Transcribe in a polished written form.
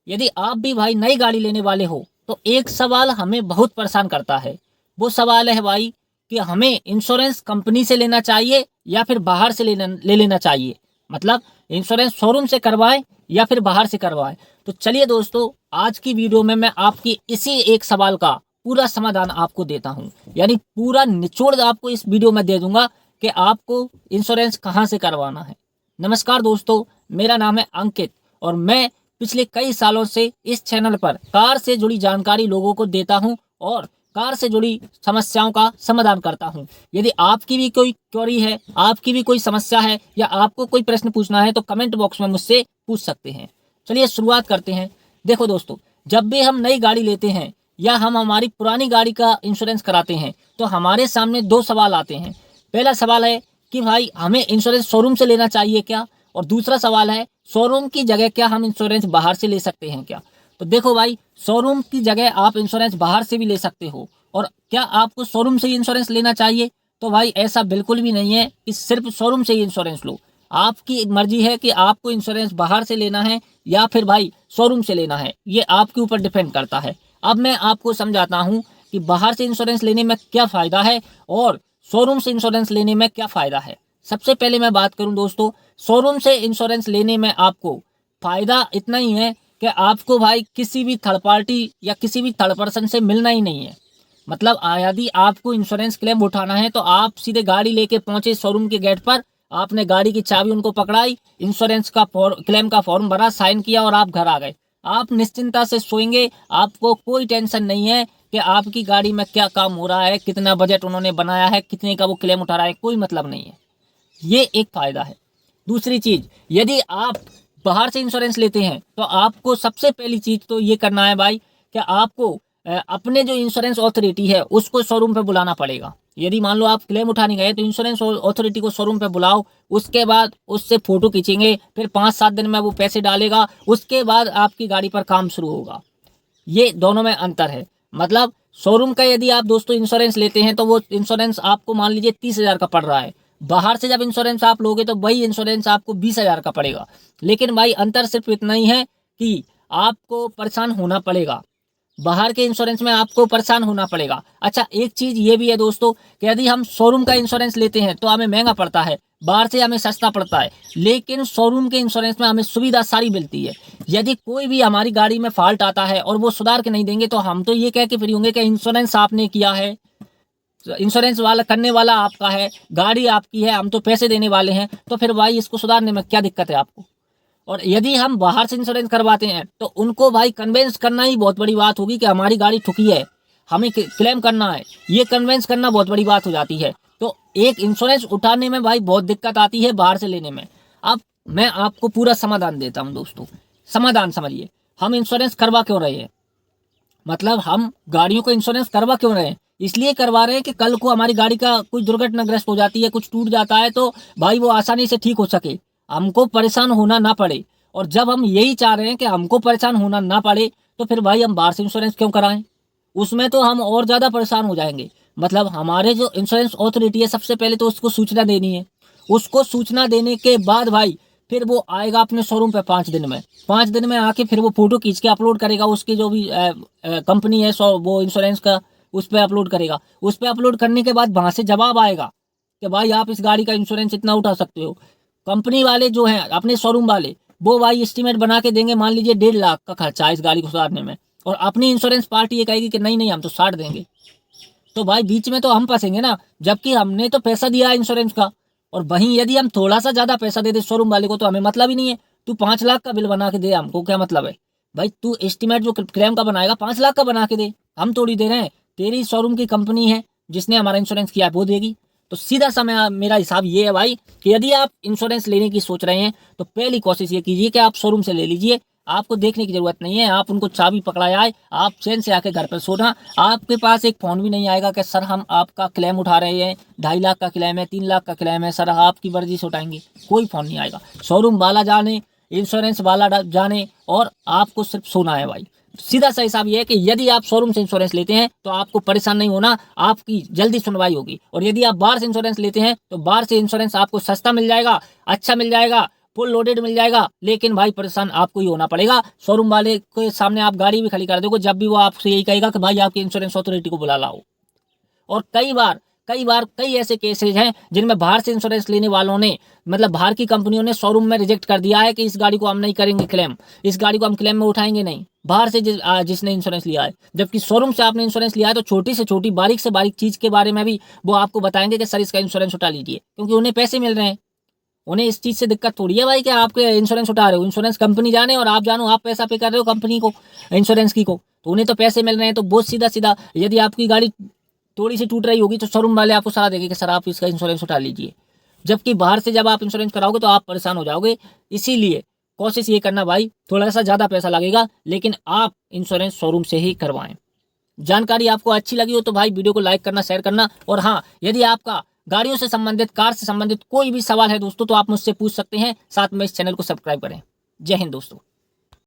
यदि आप भी भाई नई गाड़ी लेने वाले हो तो एक सवाल हमें बहुत परेशान करता है। वो सवाल है भाई कि हमें इंश्योरेंस कंपनी से लेना चाहिए या फिर बाहर से ले लेना चाहिए। मतलब इंश्योरेंस शोरूम से करवाएं या फिर बाहर से करवाएं। तो चलिए दोस्तों, आज की वीडियो में मैं आपकी इसी एक सवाल का पूरा समाधान आपको देता हूं। यानी पूरा निचोड़ आपको इस वीडियो में दे दूंगा कि आपको इंश्योरेंस कहां से करवाना है। नमस्कार दोस्तों, मेरा नाम है अंकित और मैं पिछले कई सालों से इस चैनल पर कार से जुड़ी जानकारी लोगों को देता हूं और कार से जुड़ी समस्याओं का समाधान करता हूं। यदि आपकी भी कोई क्वेरी है, आपकी भी कोई समस्या है या आपको कोई प्रश्न पूछना है तो कमेंट बॉक्स में मुझसे पूछ सकते हैं। चलिए शुरुआत करते हैं। देखो दोस्तों, जब भी हम नई गाड़ी लेते हैं या हम हमारी पुरानी गाड़ी का इंश्योरेंस कराते हैं तो हमारे सामने दो सवाल आते हैं। पहला सवाल है कि भाई हमें इंश्योरेंस शोरूम से लेना चाहिए क्या, और दूसरा सवाल है शोरूम की जगह क्या हम इंश्योरेंस बाहर से ले सकते हैं क्या। तो देखो भाई, शोरूम की जगह आप इंश्योरेंस बाहर से भी ले सकते हो। और क्या आपको शोरूम से ही इंश्योरेंस लेना चाहिए? तो भाई ऐसा बिल्कुल भी नहीं है कि सिर्फ शोरूम से ही इंश्योरेंस लो। आपकी मर्जी है कि आपको इंश्योरेंस बाहर से लेना है या फिर भाई शोरूम से लेना है, ये आपके ऊपर डिपेंड करता है। अब मैं आपको समझाता हूँ कि बाहर से इंश्योरेंस लेने में क्या फ़ायदा है और शोरूम से इंश्योरेंस लेने में क्या फ़ायदा है। सबसे पहले मैं बात करूं दोस्तों, शोरूम से इंश्योरेंस लेने में आपको फ़ायदा इतना ही है कि आपको भाई किसी भी थर्ड पार्टी या किसी भी थर्ड पर्सन से मिलना ही नहीं है। मतलब यदि आपको इंश्योरेंस क्लेम उठाना है तो आप सीधे गाड़ी लेके पहुंचे शोरूम के गेट पर, आपने गाड़ी की चाबी उनको पकड़ाई, इंश्योरेंस का क्लेम का फॉर्म भरा, साइन किया और आप घर आ गए। आप निश्चिंता से सोएंगे, आपको कोई टेंशन नहीं है कि आपकी गाड़ी में क्या काम हो रहा है, कितना बजट उन्होंने बनाया है, कितने का वो क्लेम उठा रहा है, कोई मतलब नहीं है। ये एक फायदा है। दूसरी चीज, यदि आप बाहर से इंश्योरेंस लेते हैं तो आपको सबसे पहली चीज तो ये करना है भाई कि आपको अपने जो इंश्योरेंस अथॉरिटी है उसको शोरूम पे बुलाना पड़ेगा। यदि मान लो आप क्लेम उठाने गए तो इंश्योरेंस अथॉरिटी को शोरूम पे बुलाओ, उसके बाद उससे फोटो खींचेंगे, फिर 5-7 दिन में वो पैसे डालेगा, उसके बाद आपकी गाड़ी पर काम शुरू होगा। ये दोनों में अंतर है। मतलब शोरूम का यदि आप दोस्तों इंश्योरेंस लेते हैं तो वो इंश्योरेंस आपको मान लीजिए 30,000 का पड़ रहा है। बाहर से जब इंश्योरेंस आप लोगे तो वही इंश्योरेंस आपको 20,000 का पड़ेगा। लेकिन भाई अंतर सिर्फ इतना ही है कि आपको परेशान होना पड़ेगा। बाहर के इंश्योरेंस में आपको परेशान होना पड़ेगा। अच्छा, एक चीज ये भी है दोस्तों कि यदि हम शोरूम का इंश्योरेंस लेते हैं तो हमें महंगा पड़ता है, बाहर से हमें सस्ता पड़ता है। लेकिन शोरूम के इंश्योरेंस में हमें सुविधा सारी मिलती है। यदि कोई भी हमारी गाड़ी में फॉल्ट आता है और वो सुधार के नहीं देंगे तो हम तो ये कह के फ्री होंगे कि इंश्योरेंस आपने किया है, इंश्योरेंस वाला करने वाला आपका है, गाड़ी आपकी है, हम तो पैसे देने वाले हैं, तो फिर भाई इसको सुधारने में क्या दिक्कत है आपको। और यदि हम बाहर से इंश्योरेंस करवाते हैं तो उनको भाई कन्वेंस करना ही बहुत बड़ी बात होगी कि हमारी गाड़ी ठुकी है, हमें क्लेम करना है, ये कन्वेंस करना बहुत बड़ी बात हो जाती है। तो एक इंश्योरेंस उठाने में भाई बहुत दिक्कत आती है बाहर से लेने में। अब मैं आपको पूरा समाधान देता हूँ दोस्तों। समाधान समझिए, हम इंश्योरेंस करवा क्यों रहे हैं। मतलब हम गाड़ियों का इंश्योरेंस करवा क्यों रहे हैं, इसलिए करवा रहे हैं कि कल को हमारी गाड़ी का कोई दुर्घटनाग्रस्त हो जाती है, कुछ टूट जाता है तो भाई वो आसानी से ठीक हो सके, हमको परेशान होना ना पड़े। और जब हम यही चाह रहे हैं कि हमको परेशान होना ना पड़े तो फिर भाई हम बाहर से इंश्योरेंस क्यों कराएं, उसमें तो हम और ज़्यादा परेशान हो जाएंगे। मतलब हमारे जो इंश्योरेंस अथॉरिटी है सबसे पहले तो उसको सूचना देनी है, उसको सूचना देने के बाद भाई फिर वो आएगा अपने शोरूम पे 5 दिन में, 5 दिन में आके फिर वो फोटो खींच के अपलोड करेगा उसकी जो भी कंपनी है वो इंश्योरेंस का, उस पर अपलोड करेगा। उस पर अपलोड करने के बाद वहां से जवाब आएगा कि भाई आप इस गाड़ी का इंश्योरेंस इतना उठा सकते हो। कंपनी वाले जो हैं अपने शोरूम वाले, वो भाई एस्टीमेट बना के देंगे, मान लीजिए 1.5 लाख का खर्चा है इस गाड़ी को सुधारने में, और अपनी इंश्योरेंस पार्टी ये कहेगी कि नहीं नहीं हम तो 60 देंगे। तो भाई बीच में तो हम फंसेंगे ना, जबकि हमने तो पैसा दिया है इंश्योरेंस का। और वहीं यदि हम थोड़ा सा ज्यादा पैसा दे दे शोरूम वाले को तो हमें मतलब ही नहीं है। तू 5 लाख का बिल बना के दे, हमको क्या मतलब है भाई। तू एस्टीमेट जो क्लेम का बनाएगा 5 लाख का बना के दे, हम थोड़ी दे रहे हैं, तेरी शोरूम की कंपनी है जिसने हमारा इंश्योरेंस किया है वो देगी। तो सीधा सा मेरा हिसाब ये है भाई कि यदि आप इंश्योरेंस लेने की सोच रहे हैं तो पहली कोशिश ये कीजिए कि आप शोरूम से ले लीजिए। आपको देखने की जरूरत नहीं है, आप उनको चाबी पकड़ाए आए, आप चैन से आके घर पर सोना। आपके पास एक फोन भी नहीं आएगा कि सर हम आपका क्लेम उठा रहे हैं, 2.5 लाख का क्लेम है, 3 लाख का क्लेम है, सर आपकी मर्जी से उठाएंगे। कोई फोन नहीं आएगा, शोरूम वाला जाने, इंश्योरेंस वाला जाने, और आपको सिर्फ सोना है भाई। सीधा सा हिसाब ये है कि यदि आप शोरूम से इंश्योरेंस लेते हैं तो आपको परेशान नहीं होना, आपकी जल्दी सुनवाई होगी। और यदि आप बाहर से इंश्योरेंस लेते हैं तो बाहर से इंश्योरेंस आपको सस्ता मिल जाएगा, अच्छा मिल जाएगा, फुल लोडेड मिल जाएगा, लेकिन भाई परेशान आपको ही होना पड़ेगा। शोरूम वाले के सामने आप गाड़ी भी खड़ी कर दोगे, जब भी वो आपसे यही कहेगा कि भाई आपकी इंश्योरेंस अथॉरिटी को बुला लाओ। और कई ऐसे केसेज हैं जिनमें बाहर से इंश्योरेंस लेने वालों ने, मतलब बाहर की कंपनियों ने शोरूम में रिजेक्ट कर दिया है कि इस गाड़ी को हम नहीं करेंगे क्लेम, इस गाड़ी को हम क्लेम में उठाएंगे नहीं, बाहर से जिसने इंश्योरेंस लिया है। जबकि शोरूम से आपने इंश्योरेंस लिया है तो छोटी से छोटी बारीक से बारीक चीज के बारे में भी वो आपको बताएंगे कि सर इसका इंश्योरेंस उठा लीजिए, क्योंकि उन्हें पैसे मिल रहे हैं। उन्हें इस चीज से दिक्कत थोड़ी है भाई कि आपके इंश्योरेंस उठा रहे हो, इंश्योरेंस कंपनी जाने और आप जानो आप पैसा पे कर रहे हो कंपनी को, इंश्योरेंस की को, तो उन्हें तो पैसे मिल रहे हैं। तो बहुत सीधा सीधा, यदि आपकी गाड़ी थोड़ी सी टूट रही होगी तो शोरूम वाले आपको सलाह देंगे कि सर आप इसका इंश्योरेंस उठा लीजिए। जबकि बाहर से जब आप इंश्योरेंस कराओगे तो आप परेशान हो जाओगे। इसीलिए कोशिश ये करना भाई, थोड़ा सा ज़्यादा पैसा लगेगा लेकिन आप इंश्योरेंस शोरूम से ही करवाएं। जानकारी आपको अच्छी लगी हो तो भाई वीडियो को लाइक करना, शेयर करना। और हाँ, यदि आपका गाड़ियों से संबंधित, कार से संबंधित कोई भी सवाल है दोस्तों तो आप मुझसे पूछ सकते हैं। साथ में इस चैनल को सब्सक्राइब करें। जय हिंद दोस्तों।